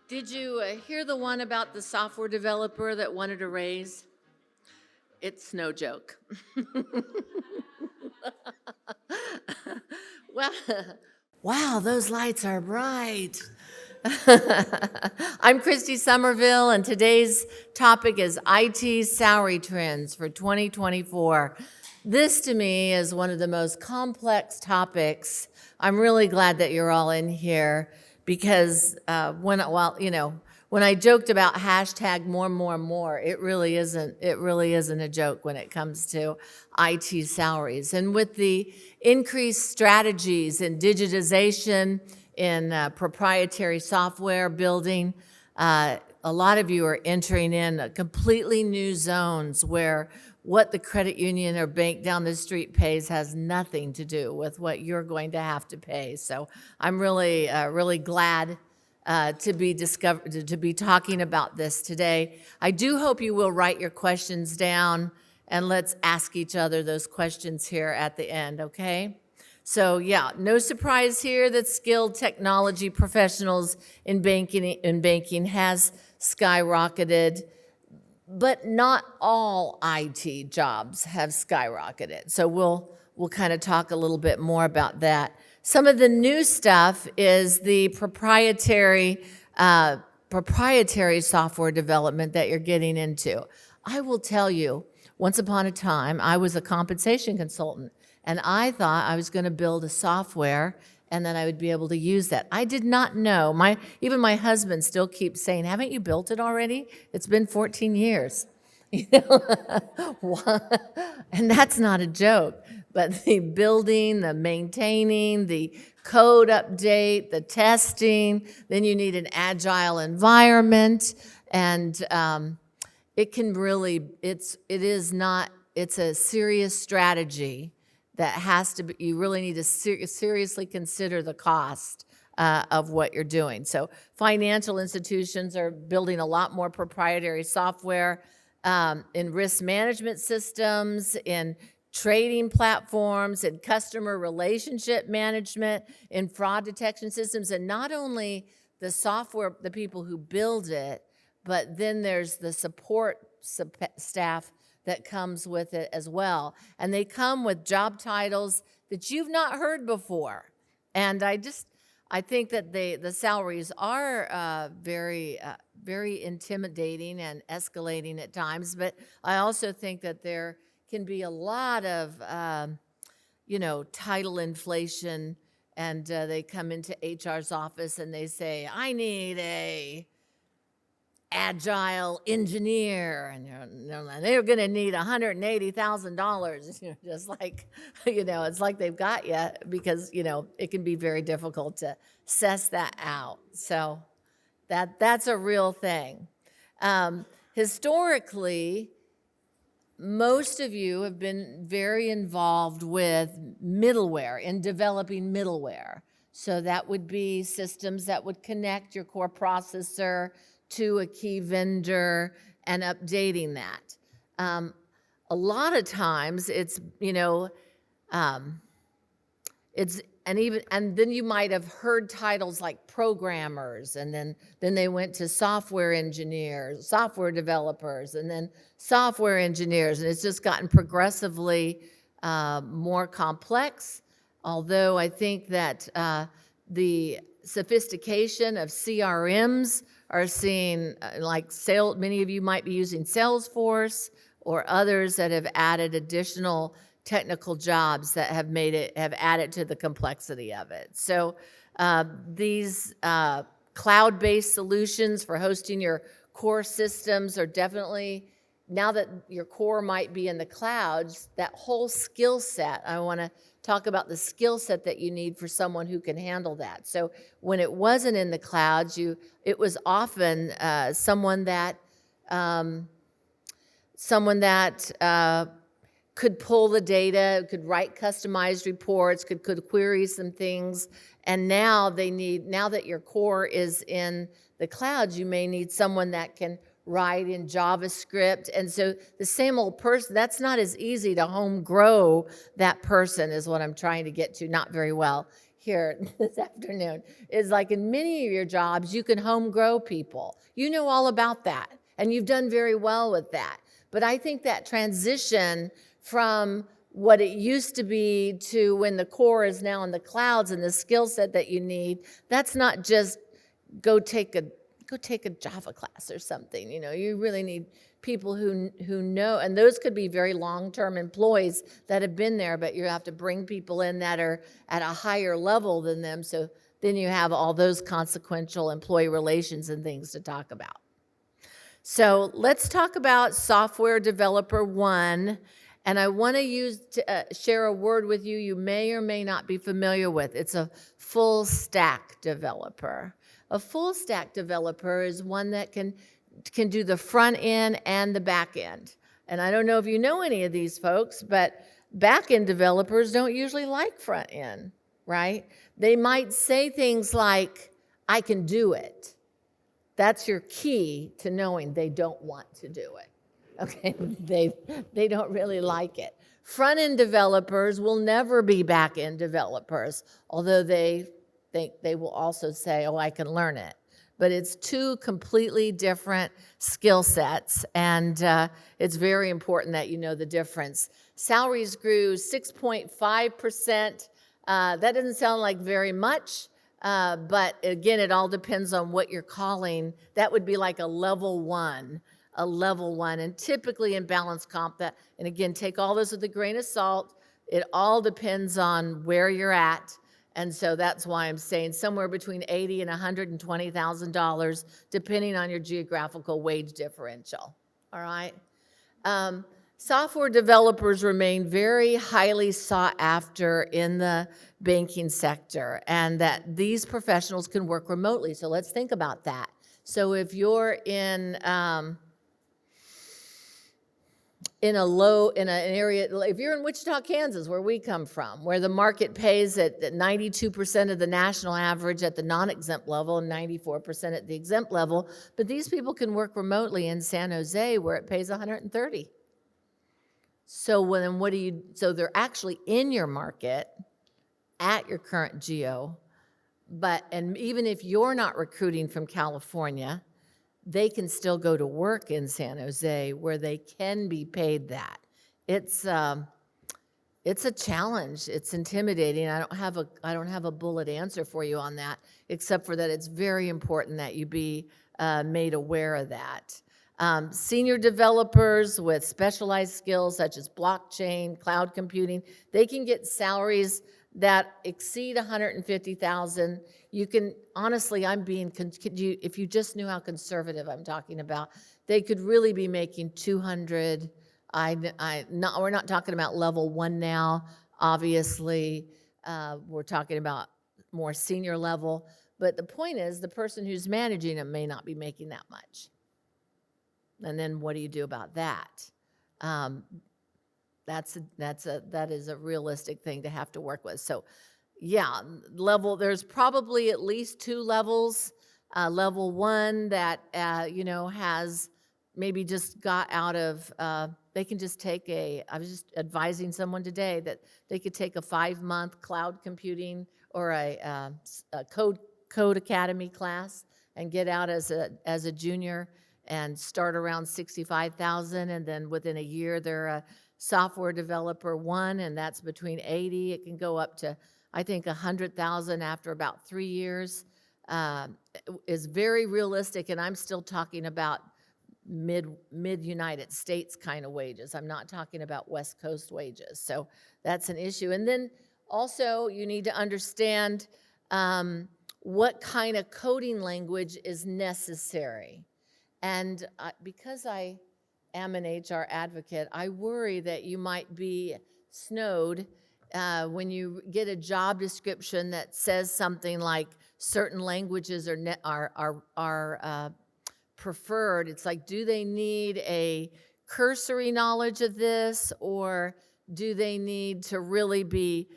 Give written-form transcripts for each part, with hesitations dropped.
Did you hear the one about the software developer that wanted a raise? It's no joke. Well, wow, those lights are bright. I'm Christie Summervill, and today's topic is IT salary trends for 2024. This, to me, is one of the most complex topics. I'm really glad that you're all in here because when I joked about hashtag more, it really isn't a joke when it comes to IT salaries. And with the increased strategies in digitization, in proprietary software building, a lot of you are entering in completely new zones where what the credit union or bank down the street pays has nothing to do with what you're going to have to pay. So I'm really glad to be talking about this today. I do hope you will write your questions down, and let's ask each other those questions here at the end, okay? So yeah, no surprise here that skilled technology professionals in banking has skyrocketed, but not all IT jobs have skyrocketed. So we'll kind of talk a little bit more about that. Some of the new stuff is the proprietary software development that you're getting into. I will tell you, once upon a time, I was a compensation consultant, and I thought I was going to build a software and then I would be able to use that. I did not know. Even my husband still keeps saying, "Haven't you built it already? It's been 14 years." You know? And that's not a joke. But the building, the maintaining, the code update, the testing, then you need an agile environment, and it's a serious strategy that has to be, you really need to seriously consider the cost of what you're doing. So financial institutions are building a lot more proprietary software in risk management systems, in trading platforms, in customer relationship management, in fraud detection systems, and not only the software, the people who build it, but then there's the support staff that comes with it as well. And they come with job titles that you've not heard before. And I think that the salaries are very intimidating and escalating at times, but I also think that there can be a lot of, title inflation, and they come into HR's office and they say, "I need a agile engineer," and they're going to need $180,000. Just like, it's like they've got you, because it can be very difficult to suss that out. So that's a real thing. Historically, most of you have been very involved with middleware, in developing middleware. So that would be systems that would connect your core processor to a key vendor and updating that. A lot of times it's, and then you might have heard titles like programmers, and then they went to software engineers, software developers, and then software engineers, and it's just gotten progressively more complex. Although I think that the sophistication of CRMs are seeing, many of you might be using Salesforce or others that have added additional technical jobs that have added to the complexity of it. So these cloud-based solutions for hosting your core systems are definitely, now that your core might be in the clouds, that whole skill set, I want to talk about the skill set that you need for someone who can handle that. So when it wasn't in the clouds, it was often someone that could pull the data, could write customized reports, could query some things. And now that your core is in the clouds, you may need someone that can write in JavaScript. And so the same old person, that's not as easy to home grow that person, is what I'm trying to get to, not very well here this afternoon is like in many of your jobs, you can home grow people. You know all about that, and you've done very well with that. But I think that transition from what it used to be to when the core is now in the clouds and the skill set that you need, that's not just go take a Java class or something. You know, you really need people who know, and those could be very long-term employees that have been there, but you have to bring people in that are at a higher level than them, so then you have all those consequential employee relations and things to talk about. So let's talk about Software Developer 1, and I want to share a word with you you may or may not be familiar with. It's a full stack developer. A full stack developer is one that can do the front end and the back end. And I don't know if you know any of these folks, but back end developers don't usually like front end, right? They might say things like, I can do it. That's your key to knowing they don't want to do it. Okay, they don't really like it. Front end developers will never be back end developers, although they think they will also say, oh, I can learn it. But it's two completely different skill sets, and it's very important that you know the difference. Salaries grew 6.5%. That doesn't sound like very much, but again, it all depends on what you're calling. That would be like a level one. And typically in BalancedComp, and again, take all this with a grain of salt. It all depends on where you're at. And so that's why I'm saying somewhere between $80,000 and $120,000, depending on your geographical wage differential. All right. Software developers remain very highly sought after in the banking sector, and that these professionals can work remotely. So let's think about that. So if you're in an area, if you're in Wichita, Kansas, where we come from, where the market pays at 92% of the national average at the non-exempt level and 94% at the exempt level, but these people can work remotely in San Jose where it pays 130. So then so they're actually in your market at your current geo, and even if you're not recruiting from California, they can still go to work in San Jose where they can be paid that. It's a challenge. It's intimidating. I don't have a bullet answer for you on that, except for that it's very important that you be made aware of that. Senior developers with specialized skills such as blockchain, cloud computing, they can get salaries that exceed $150,000. You can, honestly, if you just knew how conservative I'm talking about, they could really be making 200. We're not talking about level one now, obviously. We're talking about more senior level. But the point is, the person who's managing them may not be making that much. And then what do you do about that? That is a realistic thing to have to work with. So, yeah, there's probably at least two levels. Level one that has maybe just got out of. They can just take I was just advising someone today that they could take a 5-month cloud computing or a code academy class and get out as a junior and start around 65,000, and then within a year they're a software developer 1, and that's between 80. It can go up to, I think, 100,000 after about 3 years. Is very realistic, and I'm still talking about mid-United States kind of wages. I'm not talking about West Coast wages. So that's an issue. And then also you need to understand what kind of coding language is necessary. And because I am an HR advocate, I worry that you might be snowed when you get a job description that says something like certain languages are preferred. It's like, do they need a cursory knowledge of this, or do they need to really be,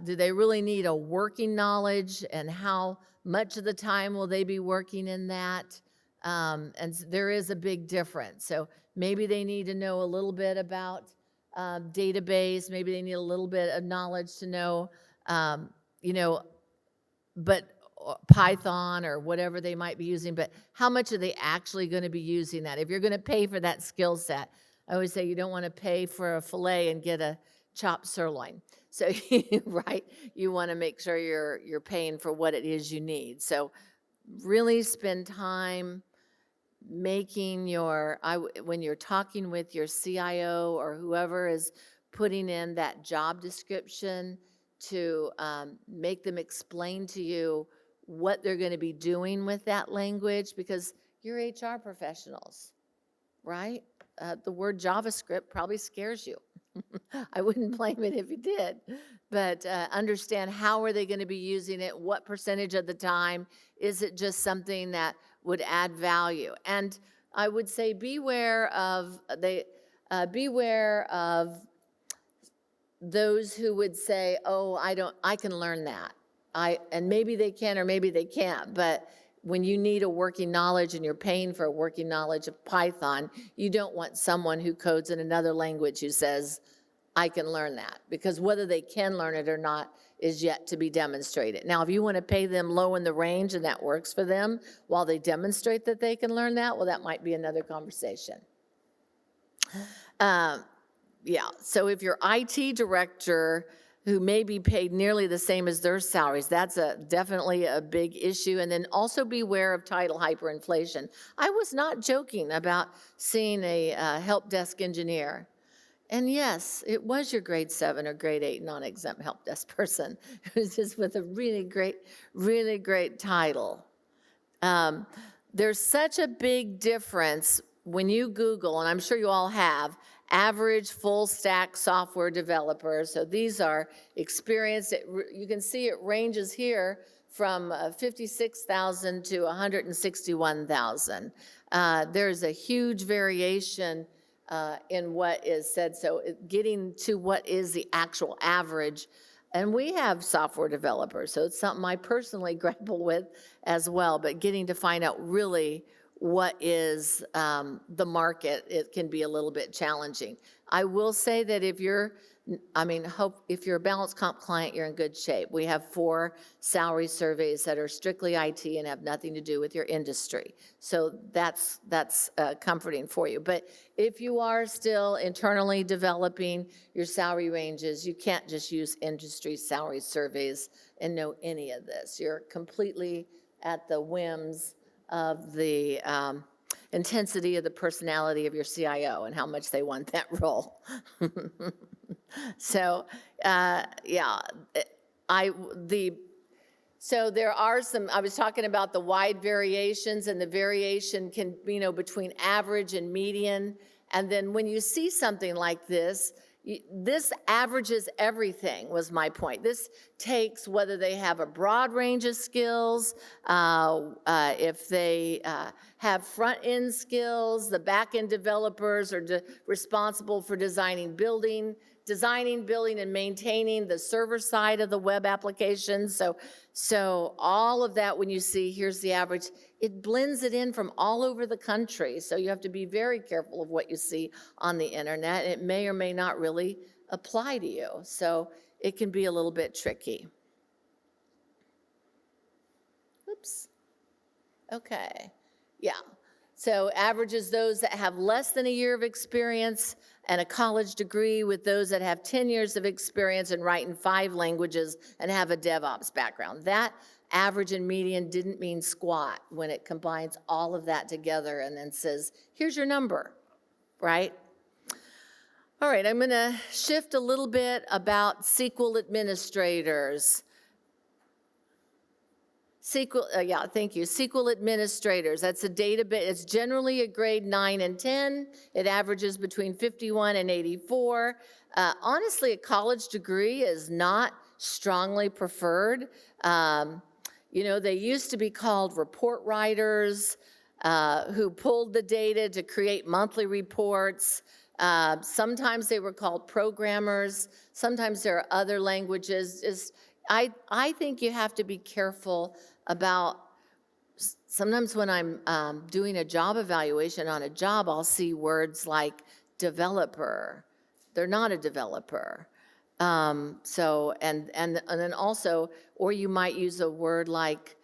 do they really need a working knowledge, and how much of the time will they be working in that? And there is a big difference. So maybe they need to know a little bit about database. Maybe they need a little bit of knowledge to know, but Python or whatever they might be using, but how much are they actually going to be using that? If you're going to pay for that skill set, I always say you don't want to pay for a filet and get a chopped sirloin. So, right, you want to make sure you're paying for what it is you need. So really spend time making when you're talking with your CIO or whoever is putting in that job description to make them explain to you what they're going to be doing with that language, because you're HR professionals, right? The word JavaScript probably scares you. I wouldn't blame it if you did, but understand how are they going to be using it, what percentage of the time, is it just something that would add value? And I would say beware of those who would say, oh, I can learn that. And maybe they can or maybe they can't, but when you need a working knowledge and you're paying for a working knowledge of Python, you don't want someone who codes in another language who says, I can learn that, because whether they can learn it or not is yet to be demonstrated. Now, if you want to pay them low in the range and that works for them while they demonstrate that they can learn that, well, that might be another conversation. Yeah, so if your IT director who may be paid nearly the same as their salaries, that's definitely a big issue. And then also beware of title hyperinflation. I was not joking about seeing a help desk engineer. And yes, it was your grade 7 or grade 8 non-exempt help desk person who's just with a really great title. There's such a big difference when you Google, and I'm sure you all have, average full stack software developers. So these are experienced. You can see it ranges here from 56,000 to 161,000. There's a huge variation in what is said. So getting to what is the actual average. And we have software developers, so it's something I personally grapple with as well, but getting to find out really what is the market, it can be a little bit challenging. I will say that if you're a BalancedComp client, you're in good shape. We have 4 salary surveys that are strictly IT and have nothing to do with your industry. So that's comforting for you. But if you are still internally developing your salary ranges, you can't just use industry salary surveys and know any of this. You're completely at the whims of the intensity of the personality of your CIO and how much they want that role. So, yeah, so there are some, I was talking about the wide variations, and the variation can, between average and median. And then when you see something like this, this averages everything, was my point. This takes whether they have a broad range of skills, if they have front-end skills, the back-end developers are responsible for designing, building, and maintaining the server side of the web application. So all of that, when you see, here's the average, it blends it in from all over the country. So you have to be very careful of what you see on the internet. It may or may not really apply to you. So it can be a little bit tricky. Oops. Okay. Yeah. So averages those that have less than a year of experience and a college degree with those that have 10 years of experience and write in 5 languages and have a DevOps background. That average and median didn't mean squat when it combines all of that together and then says, here's your number, right? All right, I'm going to shift a little bit about SQL administrators. Thank you. SQL administrators, that's a database. It's generally a grade 9 and 10. It averages between 51 and 84. Honestly, a college degree is not strongly preferred. They used to be called report writers who pulled the data to create monthly reports. Sometimes they were called programmers. Sometimes there are other languages. I think you have to be careful about, sometimes when I'm doing a job evaluation on a job, I'll see words like developer. They're not a developer. And then also, or you might use a word like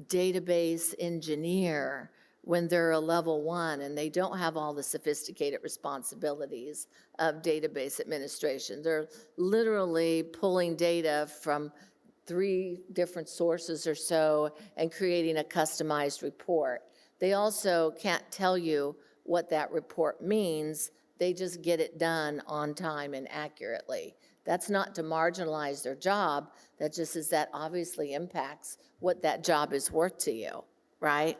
database engineer when they're a level 1 and they don't have all the sophisticated responsibilities of database administration. They're literally pulling data from 3 different sources or so and creating a customized report. They also can't tell you what that report means. They just get it done on time and accurately. That's not to marginalize their job. That just is that obviously impacts what that job is worth to you, right?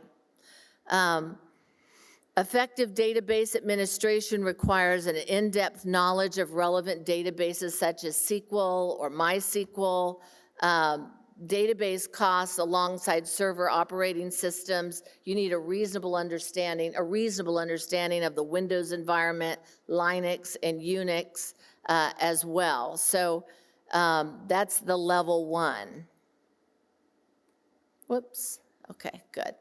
Effective database administration requires an in-depth knowledge of relevant databases such as SQL or MySQL, database costs alongside server operating systems. You need a reasonable understanding of the Windows environment, Linux, and Unix as well. So that's the level 1. Whoops. Okay, good.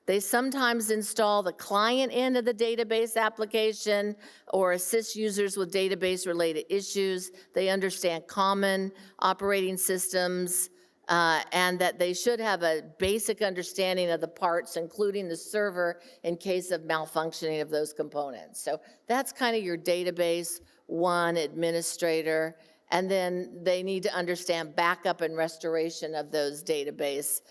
They sometimes install the client end of the database application or assist users with database-related issues. They understand common operating systems and that they should have a basic understanding of the parts, including the server, in case of malfunctioning of those components. So that's kind of your database 1 administrator. And then they need to understand backup and restoration of those database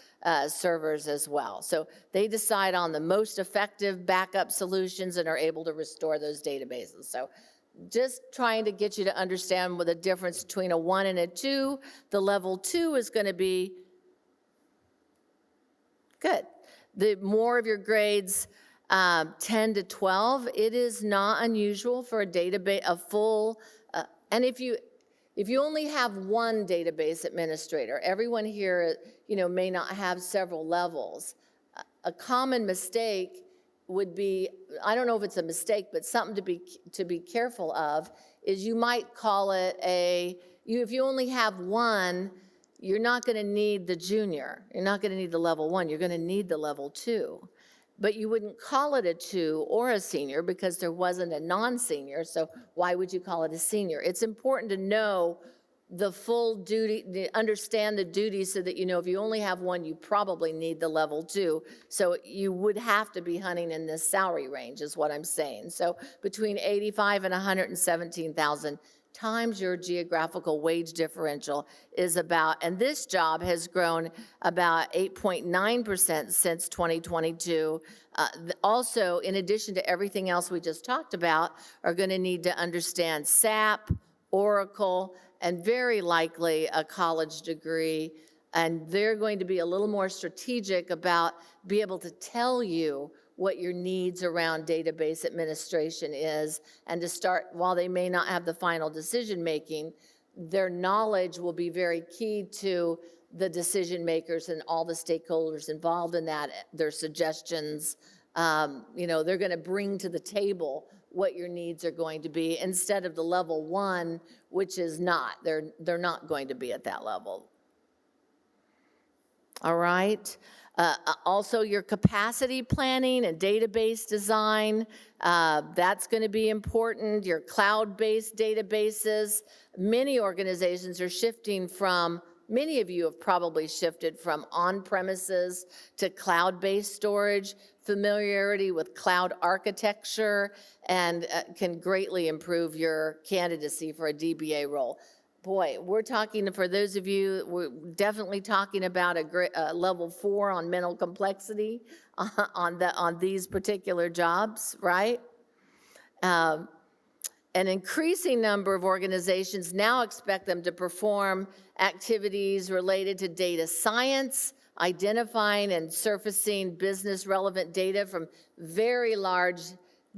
servers as well. So they decide on the most effective backup solutions and are able to restore those databases. So just trying to get you to understand what the difference between a 1 and a 2. The level 2 is going to be good. The more of your grades 10 to 12, it is not unusual for a database, a full, and if you only have 1 database administrator, everyone here, may not have several levels. A common mistake would be, I don't know if it's a mistake, but something to be careful of is you might call it if you only have 1, you're not going to need the junior. You're not going to need the level 1. You're going to need the level 2. But you wouldn't call it a 2 or a senior because there wasn't a non-senior, so why would you call it a senior? It's important to know the full duty, understand the duties so that if you only have 1, you probably need the level 2. So you would have to be hunting in this salary range is what I'm saying. So between 85 and 117,000 times your geographical wage differential is about, and this job has grown about 8.9% since 2022. Also, in addition to everything else we just talked about, are going to need to understand SAP, Oracle, and very likely a college degree. And they're going to be a little more strategic about be able to tell you what your needs around database administration is, and to start, while they may not have the final decision making, their knowledge will be very key to the decision makers and all the stakeholders involved in that, their suggestions. They're going to bring to the table what your needs are going to be instead of the level 1, which is not. They're not going to be at that level. All right. Also, your capacity planning and database design, that's going to be important. Your cloud-based databases. Many organizations are shifting from, many of you have probably shifted from on-premises to cloud-based storage. Familiarity with cloud architecture and can greatly improve your candidacy for a DBA role. Boy, we're talking, for those of you, we're definitely talking about a level 4 on mental complexity on these particular jobs, right? An increasing number of organizations now expect them to perform activities related to data science, identifying and surfacing business relevant data from very large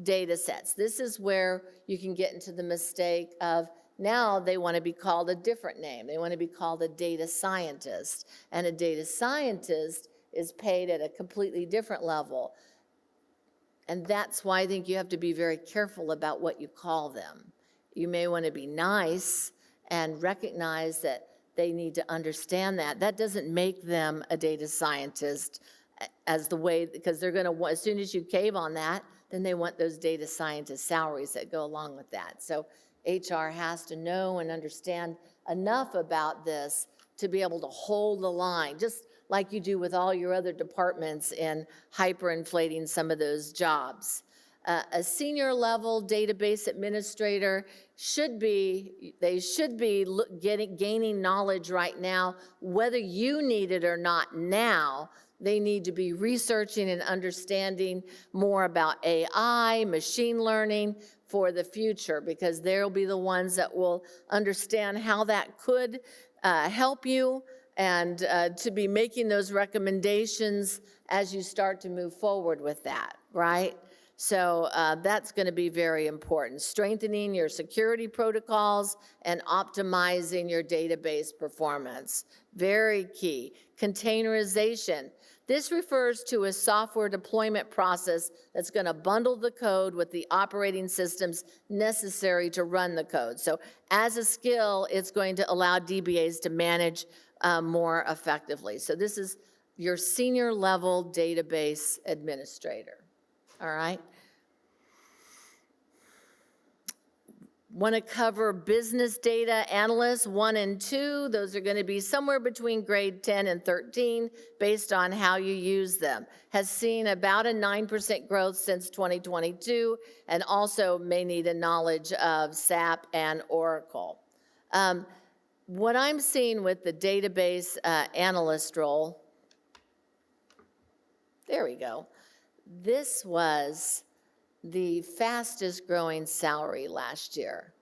data sets. This is where you can get into the mistake of, now they want to be called a different name. They want to be called a data scientist. And a data scientist is paid at a completely different level. And that's why I think you have to be very careful about what you call them. You may want to be nice and recognize that they need to understand that. That doesn't make them a data scientist as the way, because they're going to, as soon as you cave on that, then they want those data scientist salaries that go along with that. So HR has to know and understand enough about this to be able to hold the line, just like you do with all your other departments in hyperinflating some of those jobs. A senior level database administrator should be gaining knowledge right now, whether you need it or not now. They need to be researching and understanding more about AI, machine learning for the future, because they'll be the ones that will understand how that could help you, and to be making those recommendations as you start to move forward with that, right? So that's going to be very important. Strengthening your security protocols and optimizing your database performance. Very key. Containerization. This refers to a software deployment process that's going to bundle the code with the operating systems necessary to run the code. So as a skill, it's going to allow DBAs to manage more effectively. So this is your senior level database administrator. All right. Want to cover business data analysts 1 and 2. Those are going to be somewhere between grade 10 and 13 based on how you use them. Has seen about a 9% growth since 2022, and also may need a knowledge of SAP and Oracle. What I'm seeing with the database analyst role, there we go. This was the fastest growing salary last year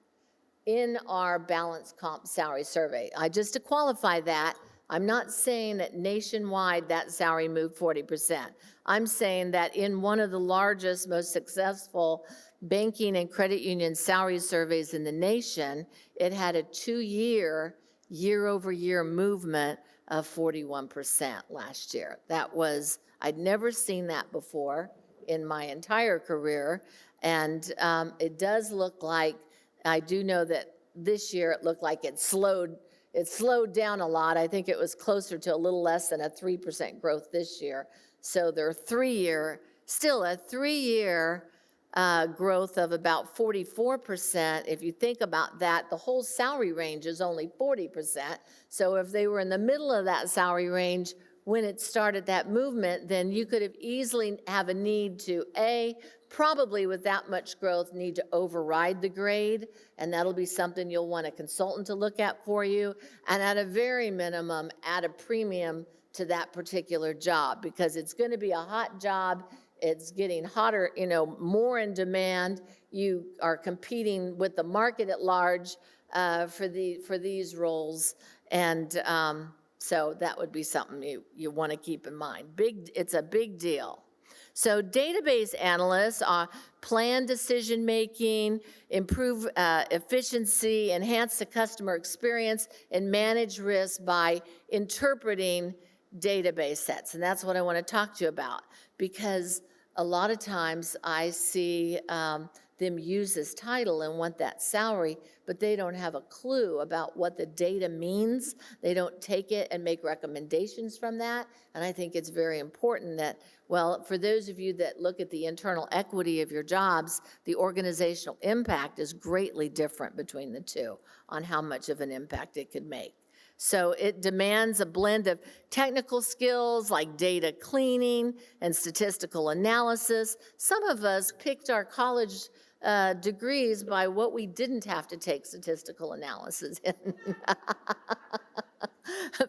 in our BalancedComp salary survey. Just to qualify that, I'm not saying that nationwide that salary moved 40%. I'm saying that in one of the largest, most successful banking and credit union salary surveys in the nation, it had a 2-year, year-over-year movement of 41% last year. That was, I'd never seen that before in my entire career, and it does look like, I do know that this year it looked like it slowed down a lot. I think it was closer to a little less than a 3% growth this year. So their 3-year, still a 3-year growth of about 44%. If you think about that, the whole salary range is only 40%. So if they were in the middle of that salary range when it started that movement, then you could have easily have a need to, probably with that much growth, need to override the grade, and that'll be something you'll want a consultant to look at for you, and at a very minimum, add a premium to that particular job, because it's going to be a hot job. It's getting hotter, more in demand. You are competing with the market at large for these roles, and so that would be something you want to keep in mind. It's a big deal. So database analysts plan decision-making, improve efficiency, enhance the customer experience, and manage risk by interpreting database sets. And that's what I want to talk to you about, because a lot of times I see them use this title and want that salary, but they don't have a clue about what the data means. They don't take it and make recommendations from that. And I think it's very important that, well, for those of you that look at the internal equity of your jobs, the organizational impact is greatly different between the two on how much of an impact it could make. So it demands a blend of technical skills like data cleaning and statistical analysis. Some of us picked our college degrees by what we didn't have to take statistical analysis in.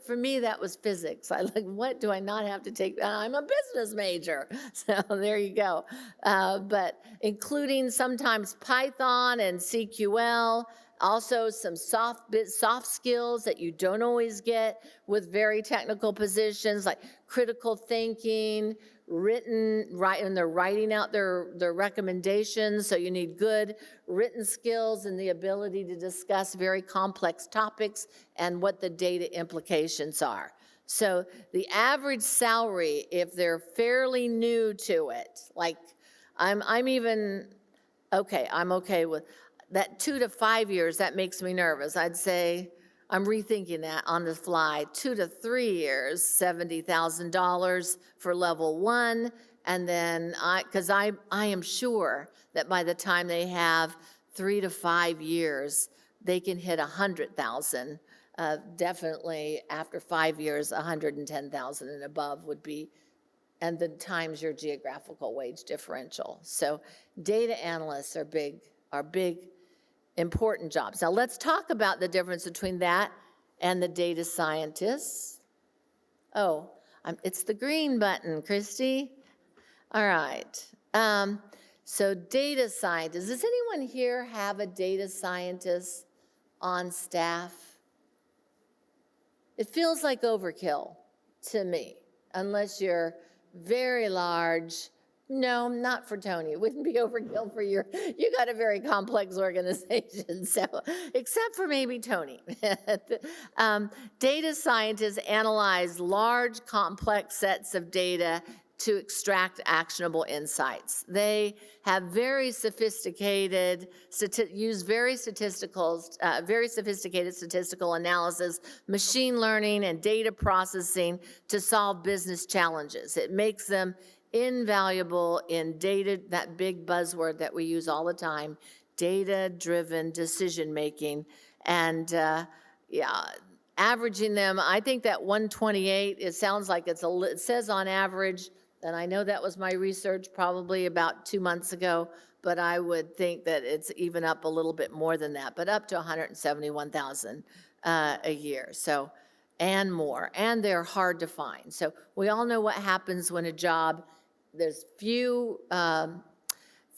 For me, that was physics. What do I not have to take? I'm a business major. So there you go. But including sometimes Python and SQL, also some soft skills that you don't always get with very technical positions, like critical thinking, and they're writing out their recommendations, so you need good written skills and the ability to discuss very complex topics and what the data implications are. So the average salary, if they're fairly new to it, like I'm okay with that 2 to 5 years, that makes me nervous. I'd say, I'm rethinking that on the fly, 2 to 3 years, $70,000 for level 1, and then because I am sure that by the time they have 3 to 5 years, they can hit 100,000. Definitely after 5 years, 110,000 and above would be, and then times your geographical wage differential. So data analysts are big, important jobs. Now let's talk about the difference between that and the data scientists. Oh, it's the green button, Christie. All right. So data scientists. Does anyone here have a data scientist on staff? It feels like overkill to me, unless you're very large. No, not for Tony. It wouldn't be overkill for you got a very complex organization, so, except for maybe Tony. Data scientists analyze large, complex sets of data to extract actionable insights. They have very sophisticated, very sophisticated statistical analysis, machine learning, and data processing to solve business challenges. It makes them invaluable in data, that big buzzword that we use all the time, data-driven decision-making. And averaging them, I think that 128, it sounds like it says on average, and I know that was my research probably about 2 months ago, but I would think that it's even up a little bit more than that, but up to 171,000 a year. So, and more, and they're hard to find. So we all know what happens when a job, there's few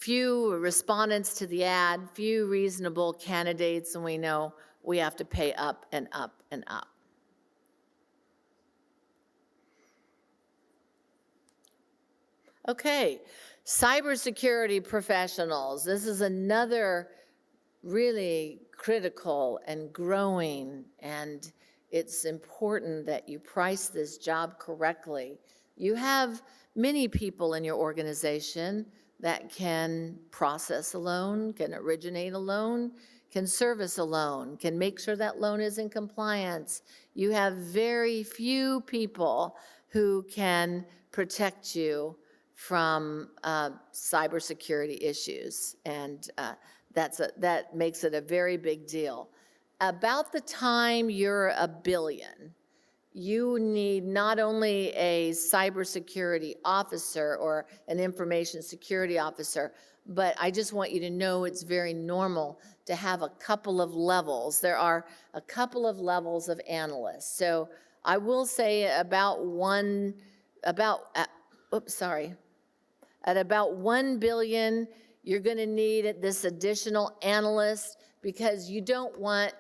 respondents to the ad, few reasonable candidates, and we know we have to pay up and up and up. Okay, cybersecurity professionals. This is another really critical and growing, and it's important that you price this job correctly. You have many people in your organization that can process a loan, can originate a loan, can service a loan, can make sure that loan is in compliance. You have very few people who can protect you from cybersecurity issues, and that makes it a very big deal. About the time you're $1 billion, you need not only a cybersecurity officer or an information security officer, but I just want you to know it's very normal to have a couple of levels. There are a couple of levels of analysts. So I will say at about $1 billion, you're going to need this additional analyst, because you don't want,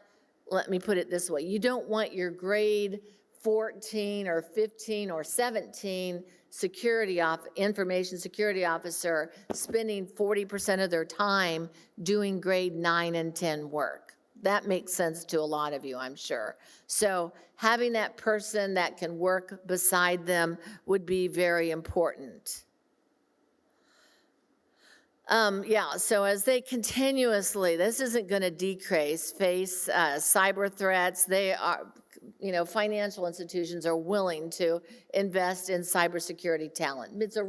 let me put it this way, you don't want your grade 14 or 15 or 17 information security officer spending 40% of their time doing grade 9 and 10 work. That makes sense to a lot of you, I'm sure. So having that person that can work beside them would be very important. So as they continuously, this isn't going to decrease, face cyber threats, they are, financial institutions are willing to invest in cybersecurity talent. It's a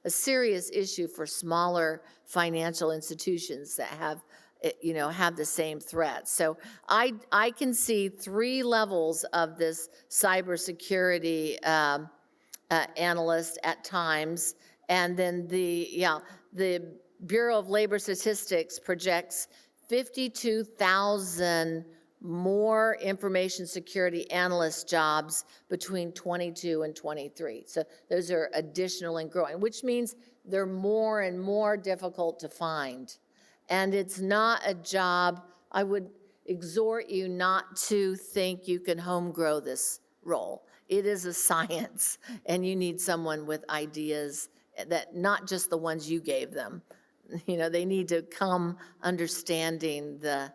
serious issue for smaller financial institutions that have the same threats. So I can see 3 levels of this cybersecurity analyst at times. And then the Bureau of Labor Statistics projects 52,000 more information security analyst jobs between 22 and 23. So those are additional and growing, which means they're more and more difficult to find. And it's not a job, I would exhort you not to think you can home grow this role. It is a science, and you need someone with ideas that not just the ones you gave them. They need to come understanding the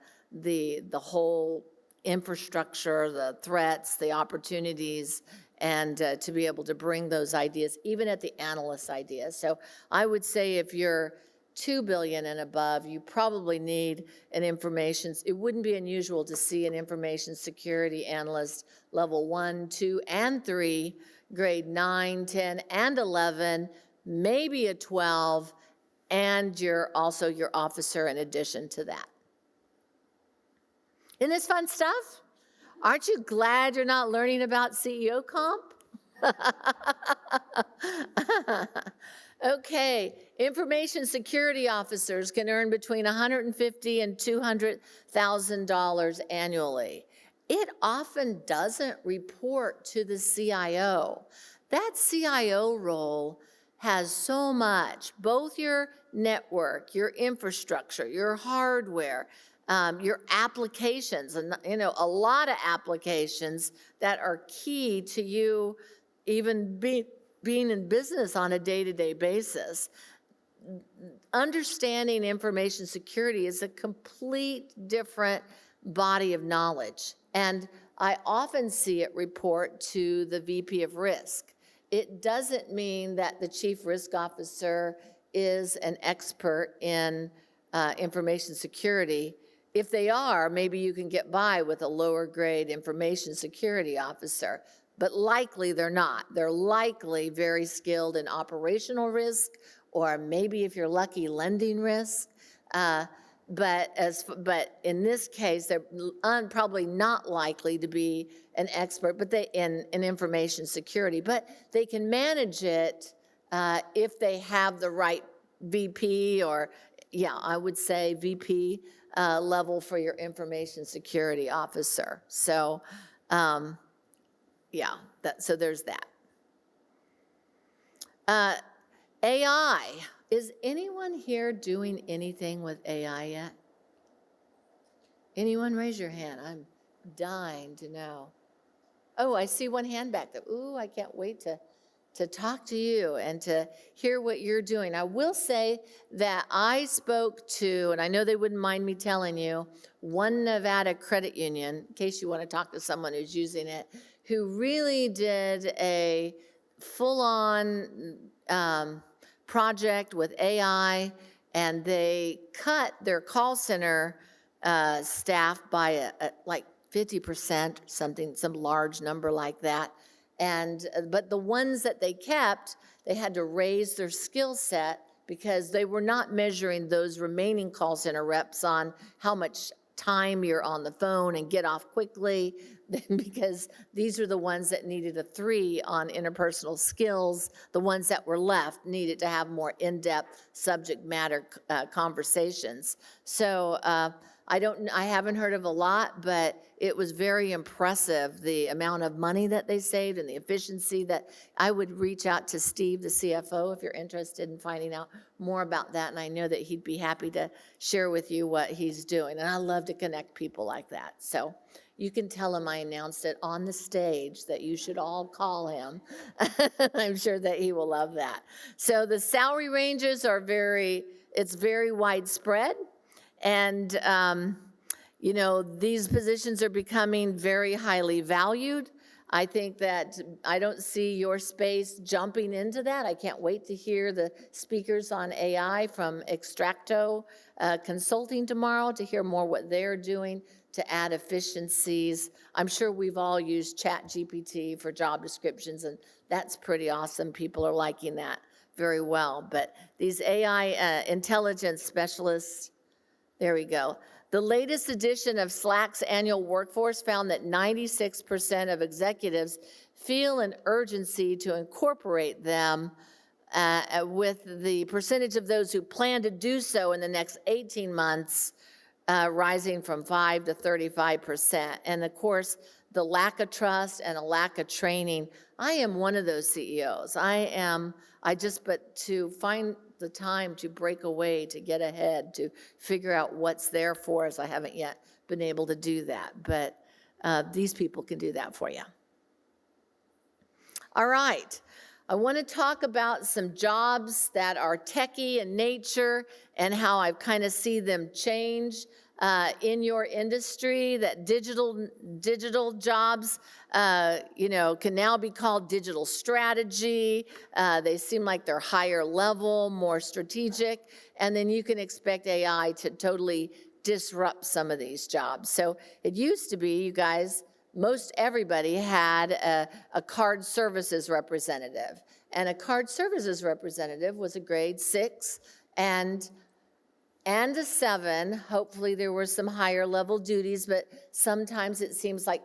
whole infrastructure, the threats, the opportunities, and to be able to bring those ideas, even at the analyst ideas. So I would say if you're $2 billion and above, you probably need it wouldn't be unusual to see an information security analyst level 1, 2, and 3, grade 9, 10, and 11, maybe a 12, and you're also your officer in addition to that. Isn't this fun stuff? Aren't you glad you're not learning about CEO comp? Okay, information security officers can earn between $150,000 and $200,000 annually. It often doesn't report to the CIO. That CIO role has so much, both your network, your infrastructure, your hardware, your applications, and a lot of applications that are key to you even being in business on a day-to-day basis. Understanding information security is a complete different body of knowledge. And I often see it report to the VP of risk. It doesn't mean that the chief risk officer is an expert in information security. If they are, maybe you can get by with a lower grade information security officer, but likely they're not. They're likely very skilled in operational risk, or maybe if you're lucky, lending risk. But in this case, they're probably not likely to be an expert, but in information security. But they can manage it if they have the right VP, or I would say VP level for your information security officer. So, so there's that. AI. Is anyone here doing anything with AI yet? Anyone raise your hand? I'm dying to know. Oh, I see one hand back there. Ooh, I can't wait to talk to you and to hear what you're doing. I will say that I spoke to, and I know they wouldn't mind me telling you, one Nevada credit union, in case you want to talk to someone who's using it, who really did a full-on project with AI, and they cut their call center staff by like 50% or something, some large number like that. But the ones that they kept, they had to raise their skill set because they were not measuring those remaining call center reps on how much time you're on the phone and get off quickly, because these are the ones that needed a 3 on interpersonal skills. The ones that were left needed to have more in-depth subject matter conversations. So I haven't heard of a lot, but it was very impressive, the amount of money that they saved and the efficiency that. I would reach out to Steve, the CFO, if you're interested in finding out more about that, and I know that he'd be happy to share with you what he's doing, and I love to connect people like that. So you can tell him I announced it on the stage that you should all call him. I'm sure that he will love that. So the salary ranges are it's very widespread. And, these positions are becoming very highly valued. I think that I don't see your space jumping into that. I can't wait to hear the speakers on AI from Extracto Consulting tomorrow to hear more what they're doing to add efficiencies. I'm sure we've all used ChatGPT for job descriptions, and that's pretty awesome. People are liking that very well. But these AI intelligence specialists, there we go. The latest edition of Slack's annual workforce found that 96% of executives feel an urgency to incorporate them, with the percentage of those who plan to do so in the next 18 months rising from 5 to 35%. And of course, the lack of trust and a lack of training. I am one of those CEOs. But to find the time to break away, to get ahead, to figure out what's there for us, I haven't yet been able to do that. But these people can do that for you. All right. I want to talk about some jobs that are techie in nature and how I kind of see them change in your industry, that digital jobs, can now be called digital strategy. They seem like they're higher level, more strategic, and then you can expect AI to totally disrupt some of these jobs. So it used to be, you guys, most everybody had a card services representative. And a card services representative was a grade 6, And a 7, hopefully there were some higher level duties, but sometimes it seems like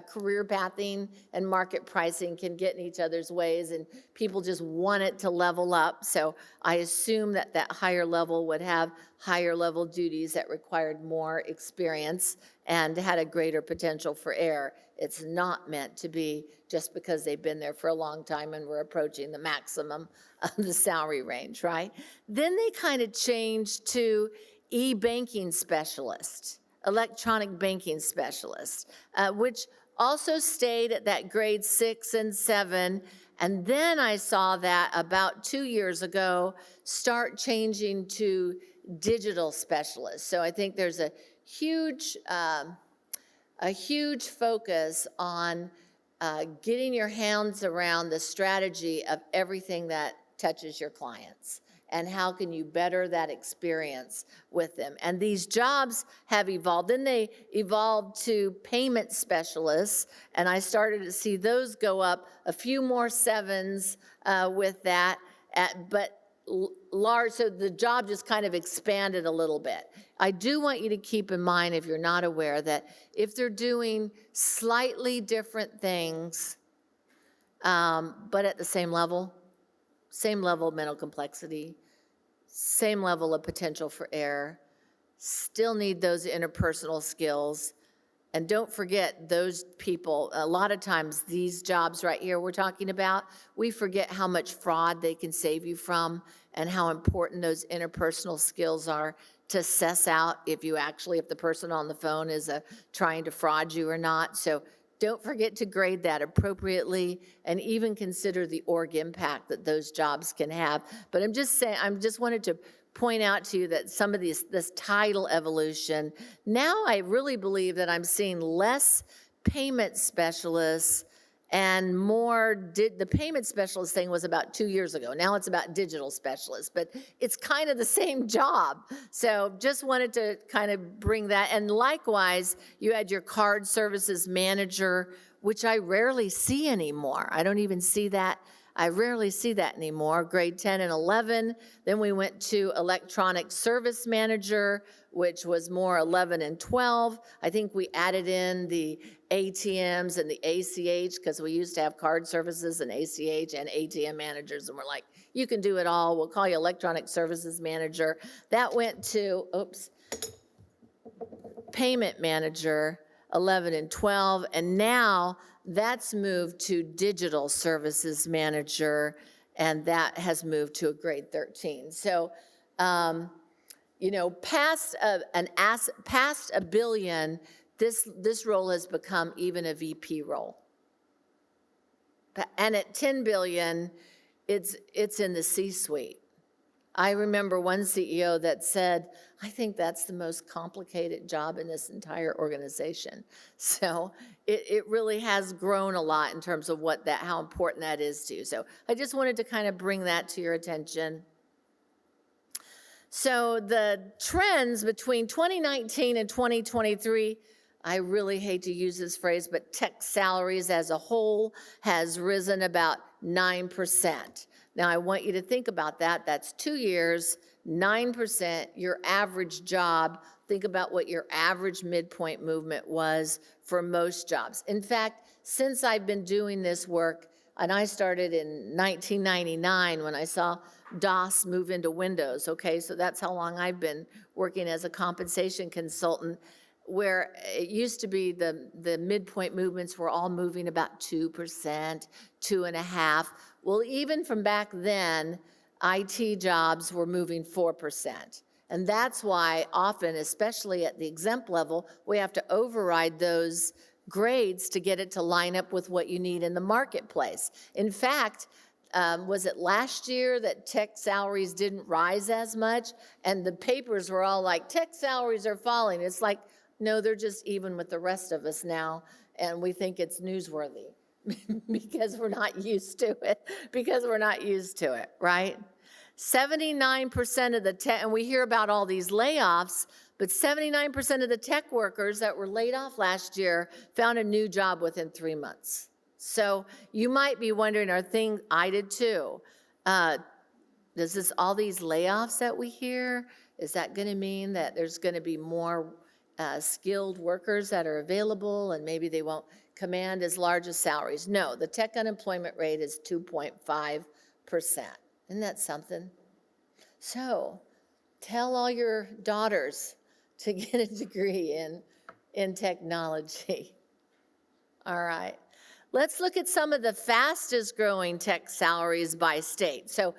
career pathing and market pricing can get in each other's ways, and people just want it to level up. So I assume that that higher level would have higher level duties that required more experience and had a greater potential for error. It's not meant to be just because they've been there for a long time and we're approaching the maximum of the salary range, right? Then they kind of changed to e-banking specialist, electronic banking specialist, which also stayed at that grade 6 and 7. And then I saw that about 2 years ago start changing to digital specialist. So I think there's a huge focus on getting your hands around the strategy of everything that touches your clients and how can you better that experience with them. And these jobs have evolved. Then they evolved to payment specialists, and I started to see those go up, a few more 7s with that, but large, so the job just kind of expanded a little bit. I do want you to keep in mind, if you're not aware, that if they're doing slightly different things, but at the same level of mental complexity, same level of potential for error, still need those interpersonal skills. And don't forget those people, a lot of times these jobs right here we're talking about, we forget how much fraud they can save you from and how important those interpersonal skills are to suss out if the person on the phone is trying to fraud you or not. So don't forget to grade that appropriately and even consider the org impact that those jobs can have. But I'm just saying, wanted to point out to you that some of this title evolution, now I really believe that I'm seeing less payment specialists and more, the payment specialist thing was about 2 years ago. Now it's about digital specialists, but it's kind of the same job. So just wanted to kind of bring that. And likewise, you had your card services manager, which I rarely see anymore. I don't even see that. I rarely see that anymore, grade 10 and 11. Then we went to electronic service manager, which was more 11 and 12. I think we added in the ATMs and the ACH because we used to have card services and ACH and ATM managers, and we're like, you can do it all. We'll call you electronic services manager. That went to, payment manager, 11 and 12, and now that's moved to digital services manager, and that has moved to a grade 13. So, past $1 billion, this role has become even a VP role. And at 10 billion, it's in the C-suite. I remember one CEO that said, I think that's the most complicated job in this entire organization. So it really has grown a lot in terms of how important that is to you. So I just wanted to kind of bring that to your attention. So the trends between 2019 and 2023, I really hate to use this phrase, but tech salaries as a whole has risen about 9%. Now, I want you to think about that. That's 2 years, 9%, your average job. Think about what your average midpoint movement was for most jobs. In fact, since I've been doing this work, and I started in 1999 when I saw DOS move into Windows, okay? So that's how long I've been working as a compensation consultant, where it used to be the midpoint movements were all moving about 2%, 2.5%. Well, even from back then, IT jobs were moving 4%. And that's why often, especially at the exempt level, we have to override those grades to get it to line up with what you need in the marketplace. In fact, was it last year that tech salaries didn't rise as much? And the papers were all like, tech salaries are falling. It's like, no, they're just even with the rest of us now, and we think it's newsworthy because we're not used to it, right? 79% of the tech, and we hear about all these layoffs, but 79% of the tech workers that were laid off last year found a new job within 3 months. So you might be wondering, I did too. does this, all these layoffs that we hear, is that going to mean that there's going to be more skilled workers that are available and maybe they won't command as large as salaries? No, the tech unemployment rate is 2.5%. Isn't that something? So tell all your daughters to get a degree in technology. All right. Let's look at some of the fastest growing tech salaries by state. So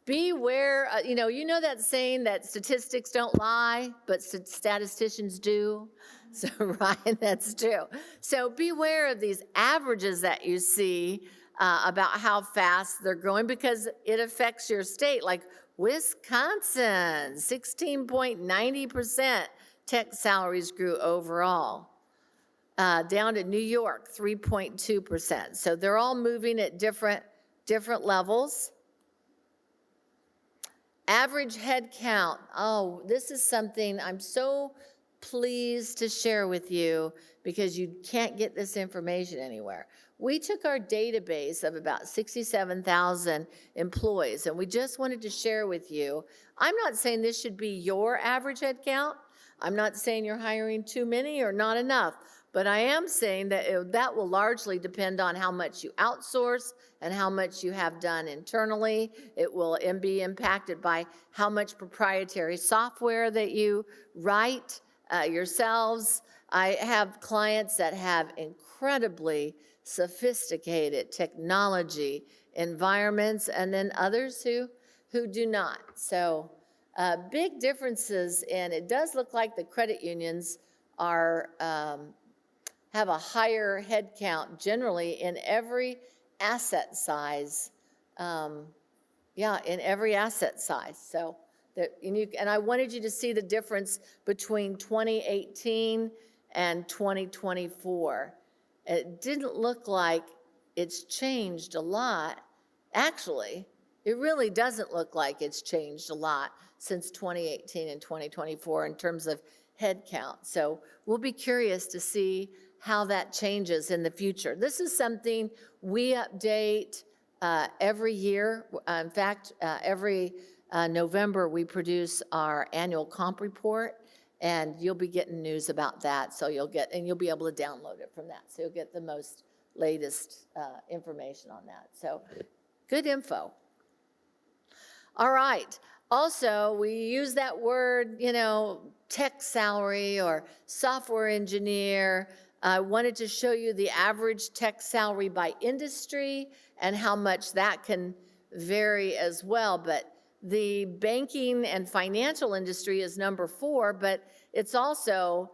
beware, you know that saying that statistics don't lie, but statisticians do? So, right, that's true. So beware of these averages that you see about how fast they're growing because it affects your state. Like Wisconsin, 16.90% tech salaries grew overall. Down to New York, 3.2%. So they're all moving at different levels. Average head count. Oh, this is something I'm so pleased to share with you because you can't get this information anywhere. We took our database of about 67,000 employees, and we just wanted to share with you. I'm not saying this should be your average head count. I'm not saying you're hiring too many or not enough, but I am saying that that will largely depend on how much you outsource and how much you have done internally. It will be impacted by how much proprietary software that you write yourselves. I have clients that have incredibly sophisticated technology environments, and then others who do not. So big differences, and it does look like the credit unions are have a higher head count generally in every asset size. In every asset size. So and I wanted you to see the difference between 2018 and 2024. It didn't look like it's changed a lot. Actually, it really doesn't look like it's changed a lot since 2018 and 2024 in terms of head count. So we'll be curious to see how that changes in the future. This is something we update every year. In fact, every November we produce our annual comp report, and you'll be getting news about that. So you'll be able to download it from that. So you'll get the most latest information on that. So good info. All right. Also, we use that word, tech salary or software engineer. I wanted to show you the average tech salary by industry and how much that can vary as well. But the banking and financial industry is number 4, but it's also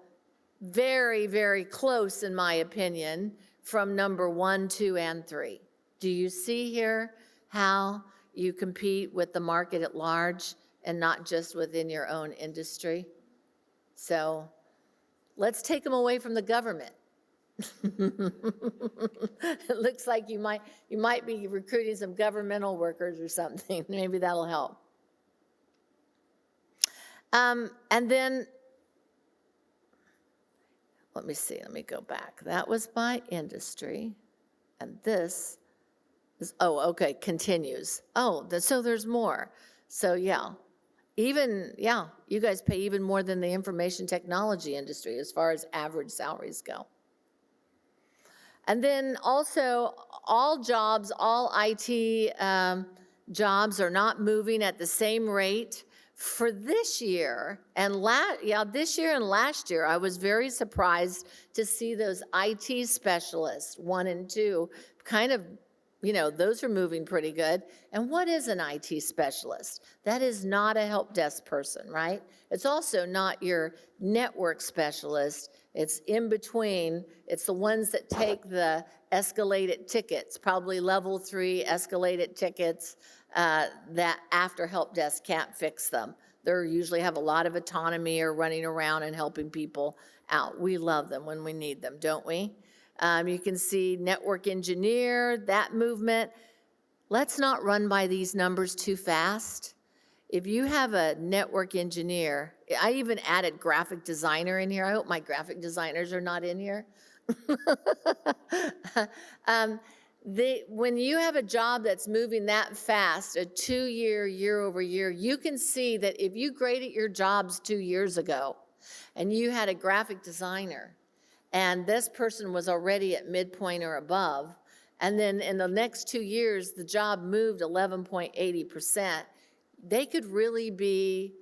very, very close, in my opinion, from number 1, 2, and 3. Do you see here how you compete with the market at large and not just within your own industry? So let's take them away from the government. It looks like you might be recruiting some governmental workers or something. Maybe that'll help. And then, let me see, let me go back. That was by industry. And this is, continues. So there's more. So you guys pay even more than the information technology industry as far as average salaries go. And then also, all jobs, all IT jobs are not moving at the same rate. For this year and last year, I was very surprised to see those IT specialists, 1 and 2, kind of, those are moving pretty good. And what is an IT specialist? That is not a help desk person, right? It's also not your network specialist. It's in between. It's the ones that take the escalated tickets, probably level 3 escalated tickets that after help desk can't fix them. They usually have a lot of autonomy or running around and helping people out. We love them when we need them, don't we? You can see network engineer, that movement. Let's not run by these numbers too fast. If you have a network engineer, I even added graphic designer in here. I hope my graphic designers are not in here. when you have a job that's moving that fast, a 2-year, year-over-year, you can see that if you graded your jobs 2 years ago and you had a graphic designer and this person was already at midpoint or above, and then in the next 2 years, the job moved 11.80%, they could really be,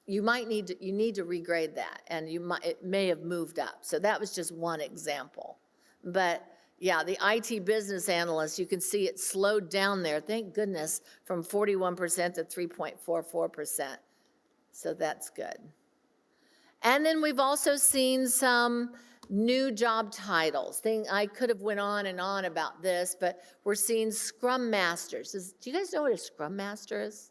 you need to regrade that, and it may have moved up. So that was just one example. But yeah, the IT business analyst, you can see it slowed down there, thank goodness, from 41% to 3.44%. So that's good. And then we've also seen some new job titles. I could have went on and on about this, but we're seeing Scrum Masters. Do you guys know what a Scrum Master is?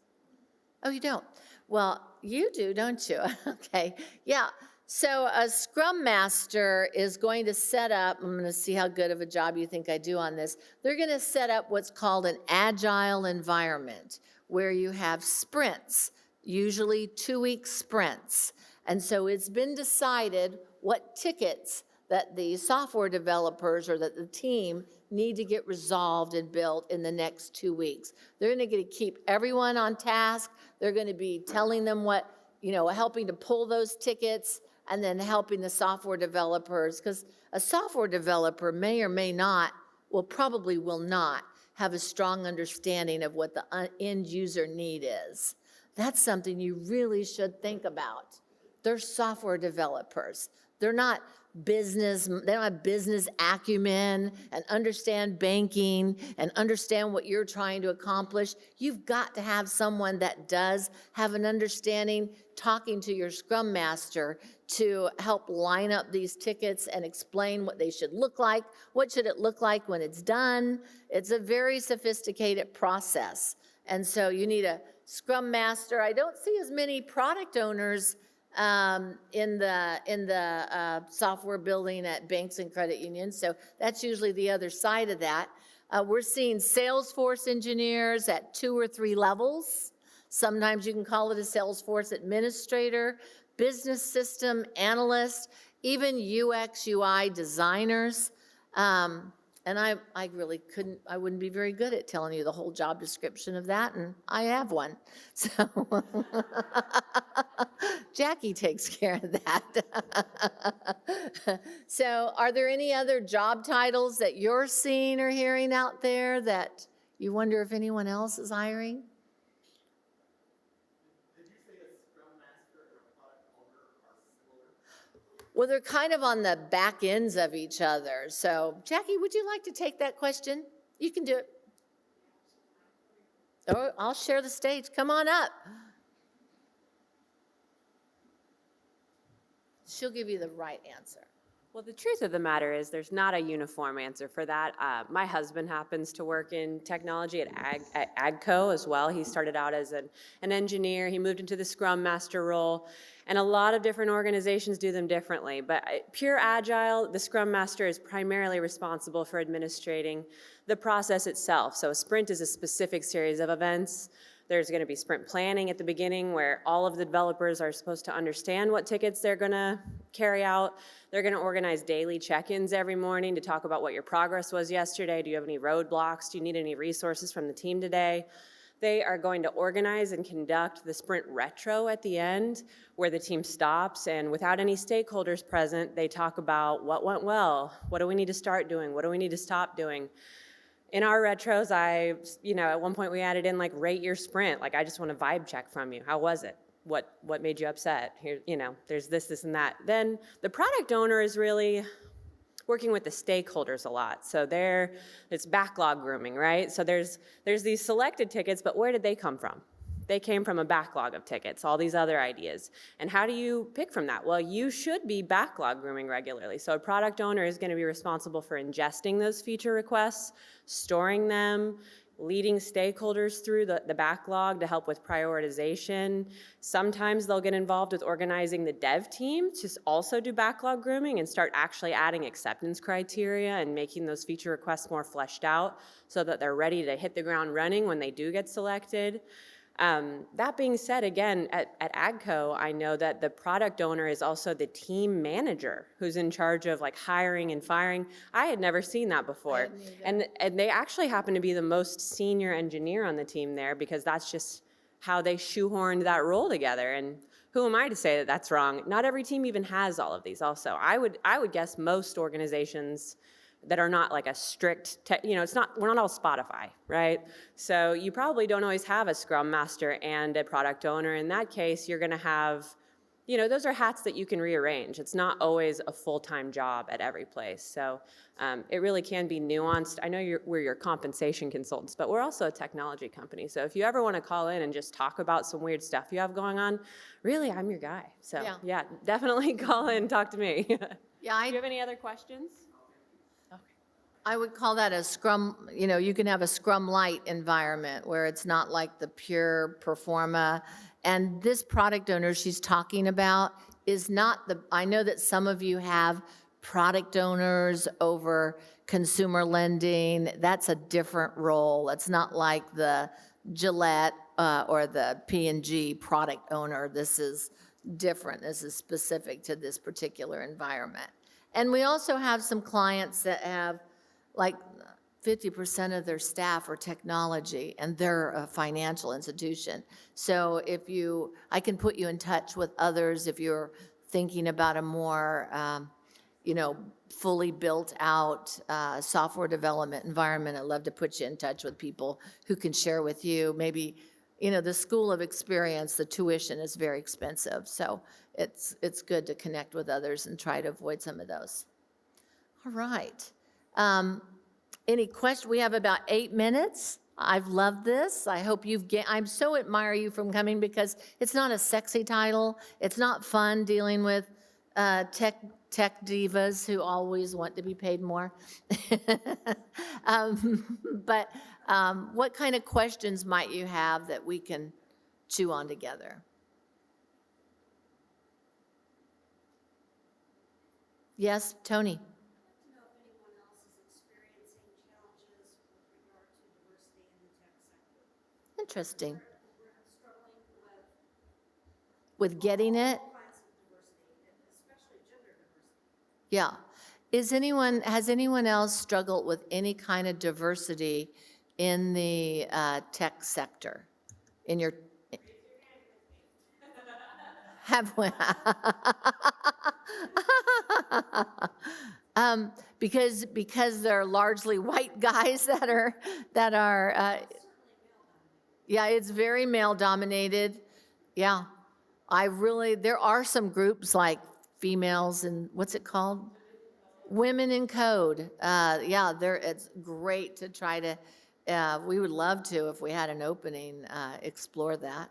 Oh, you don't? Well, you do, don't you? Okay, yeah. So a Scrum Master is going to set up, I'm going to see how good of a job you think I do on this. They're going to set up what's called an agile environment where you have sprints, usually 2-week sprints. And so it's been decided what tickets that the software developers or that the team need to get resolved and built in the next 2 weeks. They're going to keep everyone on task. They're going to be telling them what, helping to pull those tickets and then helping the software developers, because a software developer may or may not, probably will not have a strong understanding of what the end user need is. That's something you really should think about. They're software developers. They're not they don't have business acumen and understand banking and understand what you're trying to accomplish. You've got to have someone that does have an understanding, talking to your Scrum Master to help line up these tickets and explain what they should look like. What should it look like when it's done? It's a very sophisticated process. And so you need a Scrum Master. I don't see as many product owners in the software building at banks and credit unions. So that's usually the other side of that. We're seeing Salesforce engineers at 2 or 3 levels. Sometimes you can call it a Salesforce administrator, business system analyst, even UX, UI designers. And I really I wouldn't be very good at telling you the whole job description of that, and I have one. So Jackie takes care of that. So are there any other job titles that you're seeing or hearing out there that you wonder if anyone else is hiring? Well, they're kind of on the back ends of each other. So, Jackie, would you like to take that question? You can do it. Or I'll share the stage. Come on up. She'll give you the right answer. Well, the truth of the matter is there's not a uniform answer for that. My husband happens to work in technology at AGCO as well. He started out as an engineer. He moved into the Scrum Master role. And a lot of different organizations do them differently. But pure Agile, the Scrum Master is primarily responsible for administrating the process itself. So a sprint is a specific series of events. There's going to be sprint planning at the beginning where all of the developers are supposed to understand what tickets they're going to carry out. They're going to organize daily check-ins every morning to talk about what your progress was yesterday. Do you have any roadblocks? Do you need any resources from the team today? They are going to organize and conduct the sprint retro at the end where the team stops, and without any stakeholders present, they talk about what went well, what do we need to start doing, what do we need to stop doing. In our retros, at one point we added in rate your sprint. I just want a vibe check from you. How was it? What made you upset? Here, there's this, and that. Then the product owner is really working with the stakeholders a lot. So it's backlog grooming, right? So there's these selected tickets, but where did they come from? They came from a backlog of tickets, all these other ideas. And how do you pick from that? Well, you should be backlog grooming regularly. So a product owner is going to be responsible for ingesting those feature requests, storing them, leading stakeholders through the backlog to help with prioritization. Sometimes they'll get involved with organizing the dev team to also do backlog grooming and start actually adding acceptance criteria and making those feature requests more fleshed out so that they're ready to hit the ground running when they do get selected. That being said, again, at AGCO, I know that the product owner is also the team manager who's in charge of like hiring and firing. I had never seen that before. And they actually happen to be the most senior engineer on the team there because that's just how they shoehorned that role together. And who am I to say that that's wrong? Not every team even has all of these also. I would guess most organizations that are not like a strict, we're not all Spotify, right? So you probably don't always have a Scrum Master and a product owner. In that case, you're gonna have, those are hats that you can rearrange. It's not always a full-time job at every place. So it really can be nuanced. I know we're your compensation consultants, but we're also a technology company. So if you ever wanna call in and just talk about some weird stuff you have going on, really, I'm your guy. So yeah definitely call in, talk to me. Yeah, Do you have any other questions? I would call that a Scrum, you can have a Scrum Light environment where it's not like the pure Performa. And this product owner she's talking about is not I know that some of you have product owners over consumer lending. That's a different role. It's not like the Gillette or the P&G product owner. This is different. This is specific to this particular environment. And we also have some clients that have like 50% of their staff are technology, and they're a financial institution. So I can put you in touch with others if you're thinking about a more, fully built out software development environment. I'd love to put you in touch with people who can share with you. Maybe, the school of experience, the tuition is very expensive. So it's good to connect with others and try to avoid some of those. All right. Any questions? We have about 8 minutes. I've loved this. I hope I'm so admire you from coming because it's not a sexy title. It's not fun dealing with tech divas who always want to be paid more. But what kind of questions might you have that we can chew on together? Yes, Tony. Interesting. With getting it? Yeah. Has anyone else struggled with any kind of diversity in the tech sector? In your have we? Because they're largely white guys that are yeah, it's very male dominated. Yeah. There are some groups like females and what's it called? Women in Code. It's great to try to, we would love to, if we had an opening, explore that.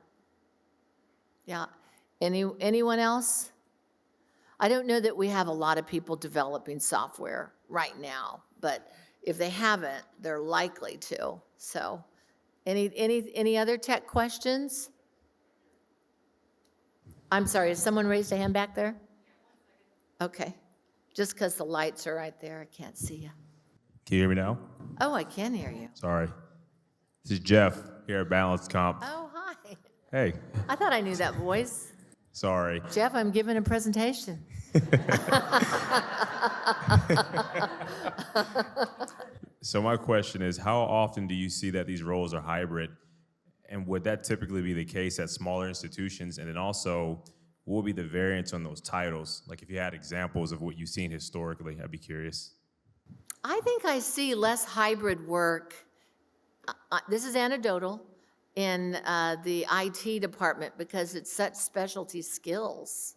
Yeah. Anyone else? I don't know that we have a lot of people developing software right now, but if they haven't, they're likely to. So any other tech questions? I'm sorry, has someone raised a hand back there? Okay. Just because the lights are right there, I can't see you. Can you hear me now? Oh, I can hear you. Sorry. This is Jeff here at BalancedComp. Oh, hi. Hey. I thought I knew that voice. Sorry. Jeff, I'm giving a presentation. So my question is, how often do you see that these roles are hybrid? And would that typically be the case at smaller institutions? And then also, what would be the variance on those titles? Like if you had examples of what you've seen historically, I'd be curious. I think I see less hybrid work. This is anecdotal in the IT department because it's such specialty skills.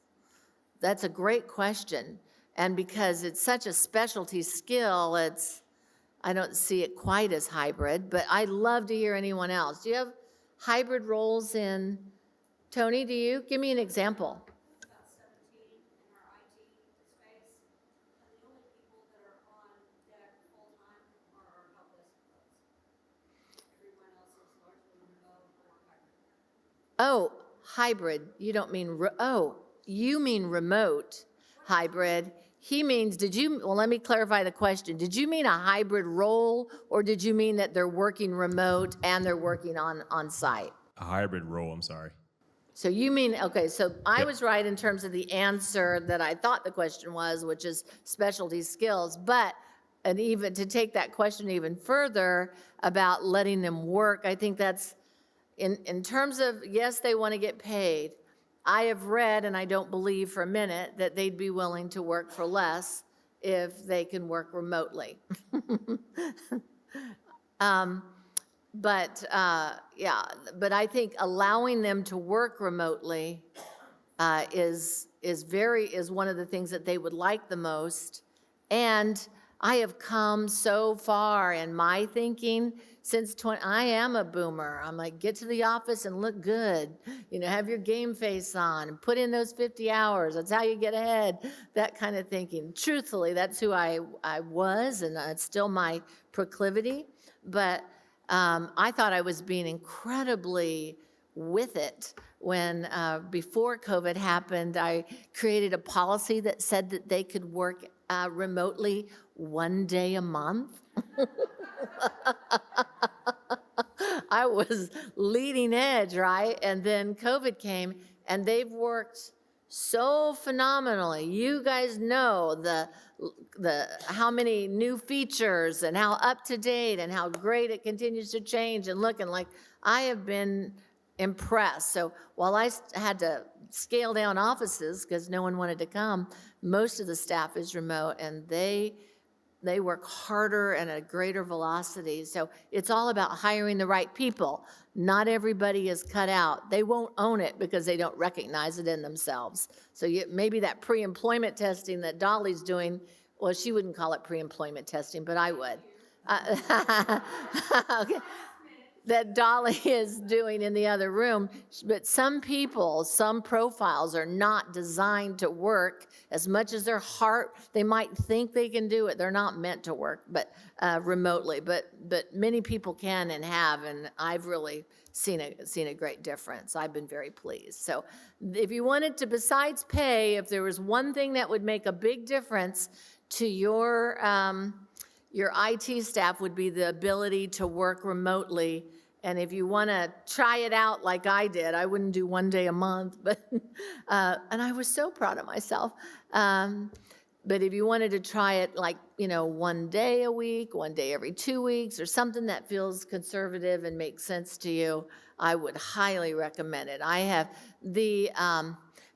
That's a great question. And because it's such a specialty skill, I don't see it quite as hybrid, but I'd love to hear anyone else. Do you have hybrid roles in, Tony, do you? Give me an example. About 17 in our IT space, and the only people that are on deck full-time are our help desk folks. Everyone else is largely remote or hybrid. Oh, hybrid. You don't mean, you mean remote hybrid. He means, well, let me clarify the question. Did you mean a hybrid role, or did you mean that they're working remote and they're working on site? A hybrid role, I'm sorry. So you mean, okay, so I was right in terms of the answer that I thought the question was, which is specialty skills, but, and even to take that question even further about letting them work, I think that's, in terms of, yes, they want to get paid. I have read, and I don't believe for a minute, that they'd be willing to work for less if they can work remotely. But yeah, but I think allowing them to work remotely is one of the things that they would like the most. And I have come so far in my thinking since I am a boomer. I'm like, get to the office and look good. You know, have your game face on and put in those 50 hours. That's how you get ahead. That kind of thinking. Truthfully, that's who I was, and it's still my proclivity. But I thought I was being incredibly with it when before COVID happened, I created a policy that said that they could work remotely 1 day a month. I was leading edge, right? And then COVID came, and they've worked so phenomenally. You guys know the how many new features and how up to date and how great it continues to change and looking like I have been impressed. So while I had to scale down offices because no one wanted to come, most of the staff is remote, and they work harder and at a greater velocity. So it's all about hiring the right people. Not everybody is cut out. They won't own it because they don't recognize it in themselves. So maybe that pre-employment testing that Dolly's doing, well, she wouldn't call it pre-employment testing, but I would. Okay. That Dolly is doing in the other room. But some people, some profiles are not designed to work as much as their heart, they might think they can do it. They're not meant to work, but remotely. But many people can and have, and I've really seen a great difference. I've been very pleased. So if you wanted to, besides pay, if there was one thing that would make a big difference to your IT staff, would be the ability to work remotely. And if you want to try it out like I did, I wouldn't do 1 day a month, but and I was so proud of myself. But if you wanted to try it like, 1 day a week, 1 day every 2 weeks, or something that feels conservative and makes sense to you, I would highly recommend it. I have the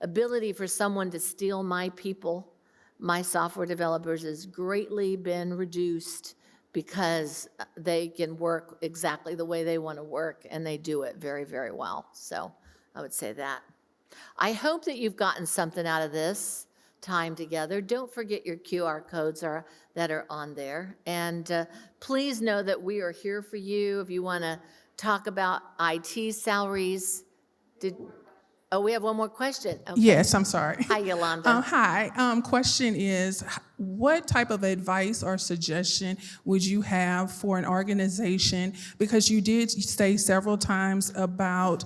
ability for someone to steal my people, my software developers, has greatly been reduced because they can work exactly the way they want to work, and they do it very, very well. So I would say that. I hope that you've gotten something out of this time together. Don't forget your QR codes that are on there. And please know that we are here for you if you want to talk about IT salaries. We have one more question. Okay. Yes, I'm sorry. Hi, Yolanda. Hi. Question is, what type of advice or suggestion would you have for an organization? Because you did say several times about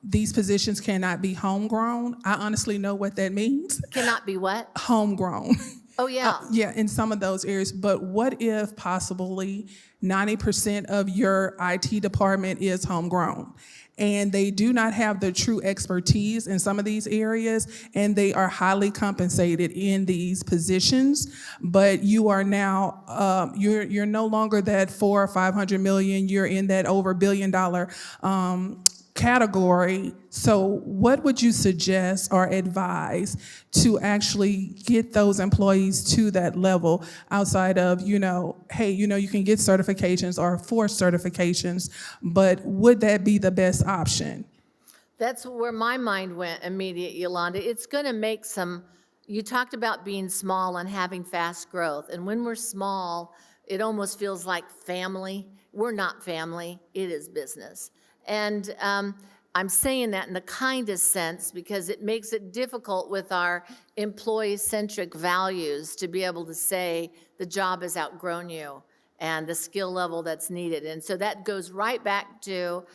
these positions cannot be homegrown. I honestly know what that means. Cannot be what? Homegrown. Oh, yeah. Yeah, in some of those areas. But what if possibly 90% of your IT department is homegrown, and they do not have the true expertise in some of these areas, and they are highly compensated in these positions, but you are now, you're no longer that 400 or 500 million, you're in that over $1 billion category. So what would you suggest or advise to actually get those employees to that level outside of, hey, you can get certifications or force certifications, but would that be the best option? That's where my mind went immediately, Yolanda. It's going to make you talked about being small and having fast growth. And when we're small, it almost feels like family. We're not family. It is business. And I'm saying that in the kindest sense because it makes it difficult with our employee-centric values to be able to say the job has outgrown you and the skill level that's needed. And so that goes right back to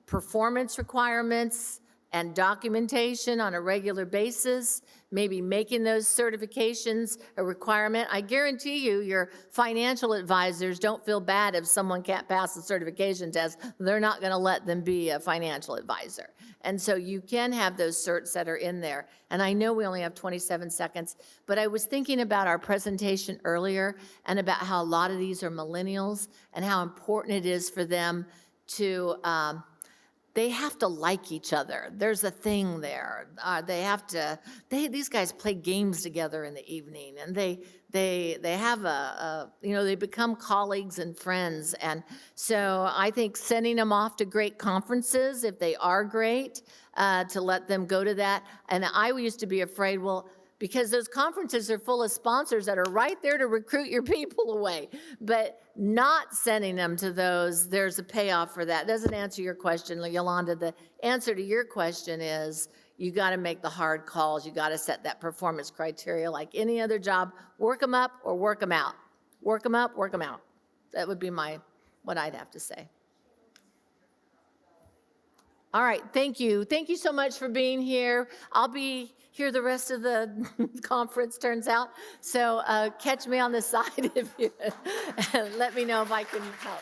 performance requirements and documentation on a regular basis, maybe making those certifications a requirement. I guarantee you, your financial advisors don't feel bad if someone can't pass the certification test. They're not going to let them be a financial advisor. And so you can have those certs that are in there. And I know we only have 27 seconds, but I was thinking about our presentation earlier and about how a lot of these are millennials and how important it is for them to, they have to like each other. There's a thing there. These guys play games together in the evening, and they have they become colleagues and friends. And so I think sending them off to great conferences, if they are great, to let them go to that. And I used to be afraid, because those conferences are full of sponsors that are right there to recruit your people away. But not sending them to those, there's a payoff for that. Doesn't answer your question, Yolanda. The answer to your question is you got to make the hard calls. You got to set that performance criteria like any other job. Work them up or work them out. Work them up, work them out. That would be what I'd have to say. All right, thank you. Thank you so much for being here. I'll be here the rest of the conference, turns out. So catch me on the side if you let me know if I can help.